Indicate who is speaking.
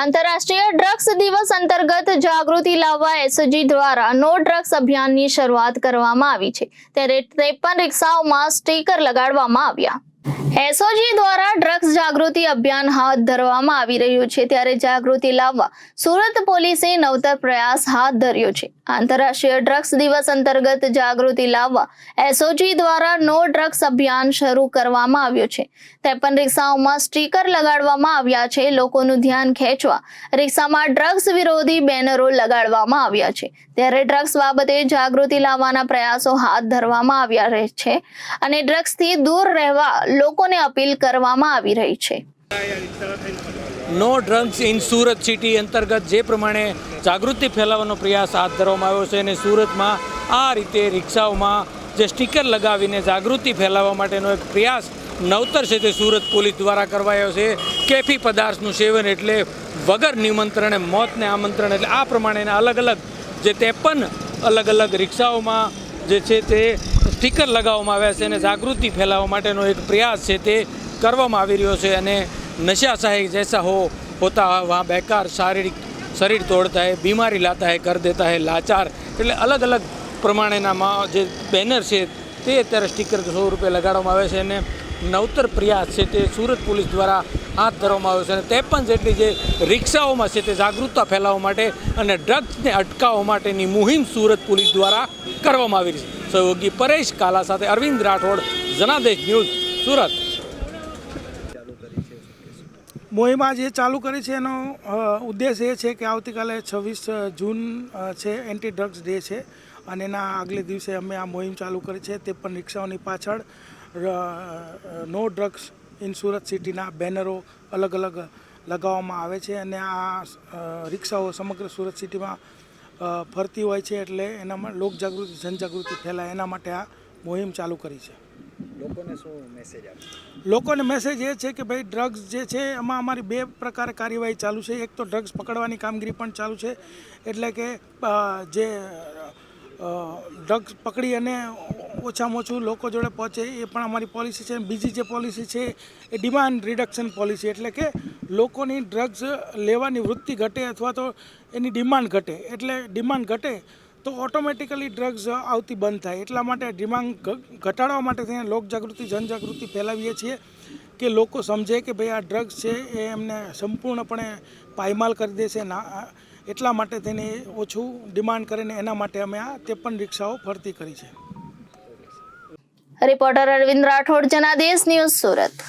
Speaker 1: આંતરરાષ્ટ્રીય ડ્રગ્સ દિવસ અંતર્ગત જાગૃતિ લાવવા એસઓજી દ્વારા નો ડ્રગ્સ અભિયાનની શરૂઆત કરવામાં આવી છે। ત્યારે 53 રિક્ષાઓમાં સ્ટીકર લગાડવામાં આવ્યા। એસઓજી દ્વારા ડ્રગ્સ જાગૃતિ અભિયાન હાથ ધરવામાં આવી રહ્યું છે। ત્યારે જાગૃતિ લાવવા સુરત પોલીસે નવતર પ્રયાસ હાથ ધર્યો છે। આંતરરાષ્ટ્રીય ડ્રગ્સ દિવસ અંતર્ગત જાગૃતિ લાવવા એસઓજી દ્વારા નો ડ્રગ્સ અભિયાન શરૂ કરવામાં આવ્યું છે। 53 રિક્ષાઓમાં સ્ટીકર લગાડવામાં આવ્યા છે। લોકોનું ધ્યાન ખેંચવા રિક્ષામાં ડ્રગ્સ વિરોધી બેનરો લગાડવામાં આવ્યા છે। ત્યારે ડ્રગ્સ બાબતે જાગૃતિ લાવવાના પ્રયાસો હાથ ધરવામાં આવ્યા છે અને ડ્રગ્સથી દૂર રહેવા લોકોને અપીલ કરવામાં આવી રહી છે।
Speaker 2: No drugs in Surat city અંતર્ગત જે પ્રમાણે જાગૃતિ ફેલાવવાનો પ્રયાસ હાથ ધરવામાં આવ્યો છે અને સુરતમાં આ રીતે રિક્ષાઓમાં જે સ્ટીકર લગાવીને જાગૃતિ ફેલાવવા માટેનો એક પ્રયાસ નવતર છે તે સુરત પોલીસ દ્વારા કરવાયો છે। કેફી પદાર્થનું સેવન એટલે વગર નિમંત્રણે મોતને આમંત્રણ, એટલે આ પ્રમાણેના અલગ અલગ જે 53 અલગ અલગ રિક્ષાઓમાં જે છે તે સ્ટીકર લગાવવામાં આવ્યા છે અને જાગૃતિ ફેલાવવા માટેનો એક પ્રયાસ છે તે કરવામાં આવી રહ્યો છે। અને नशाशाही जैसा होता है वहाँ बेकार शारीरिक शरीर तोड़ता है, बीमारी लाता है, कर देता है लाचार, એટલે અલગ અલગ પ્રમાણેના જે બેનર છે તે અત્યારે સ્ટીકર 100 રૂપિયા લગાડવામાં આવે છે અને નવતર પ્રયાસ છે તે સુરત પોલીસ દ્વારા હાથ ધરવામાં આવ્યો છે અને 53 જેટલી જે રિક્ષાઓમાં છે તે જાગૃતતા ફેલાવવા માટે અને ડ્રગ્સને અટકાવવા માટેની મુહિમ સુરત પોલીસ દ્વારા કરવામાં આવી છે। સહયોગી પરેશ કાલા સાથે અરવિંદ રાઠોડ, જનાદેશ ન્યૂઝ, સુરત।
Speaker 3: મુહિમ જે ચાલુ કરી છે એનો ઉદ્દેશ એ છે કે આવતીકાલે 26 જૂન છે, એન્ટી ડ્રગ્સ ડે છે અને એના આગલે દિવસે અમે આ મુહિમ ચાલુ કરી છે। તે પણ રિક્ષાઓની પાછળ નો ડ્રગ્સ ઇન સુરત સિટીના બેનરો અલગ અલગ લગાવવામાં આવે છે અને આ રિક્ષાઓ સમગ્ર સુરત સિટીમાં ફરતી હોય છે, એટલે એનામાં લોકજાગૃતિ, જનજાગૃતિ ફેલાય એના માટે આ મુહિમ ચાલુ કરી છે।
Speaker 4: લોકોને શું મેસેજ આપે?
Speaker 3: લોકોને મેસેજ એ છે કે ભાઈ ડ્રગ્સ જે છે એમાં અમારી 2 પ્રકારે કાર્યવાહી ચાલુ છે। એક તો ડ્રગ્સ પકડવાની કામગીરી પણ ચાલુ છે, એટલે કે જે ડ્રગ્સ પકડી અને ઓછામાં ઓછું લોકો જોડે પહોંચે એ પણ અમારી પોલિસી છે। બીજી જે પોલિસી છે એ ડિમાન્ડ રિડક્શન પોલિસી, એટલે કે લોકોની ડ્રગ્સ લેવાની વૃત્તિ ઘટે અથવા તો એની ડિમાન્ડ ઘટે, એટલે ડિમાન્ડ ઘટે તો ઓટોમેટિકલી ડ્રગ્સ આવતી બંધ થાય। એટલા માટે ડિમાન્ડ ઘટાડવા માટે થઈને લોકજાગૃતિ, જનજાગૃતિ ફેલાવીએ છીએ કે લોકો સમજે કે ભાઈ આ ડ્રગ્સ છે એ એમને સંપૂર્ણપણે પાયમાલ કરી દેશે ના, એટલા માટે થઈને ઓછું ડિમાન્ડ કરે ને એના માટે અમે આ 53 રિક્ષાઓ ફરતી કરી છે।
Speaker 1: Reporter Arvind Rathod, Janadesh news, Surat.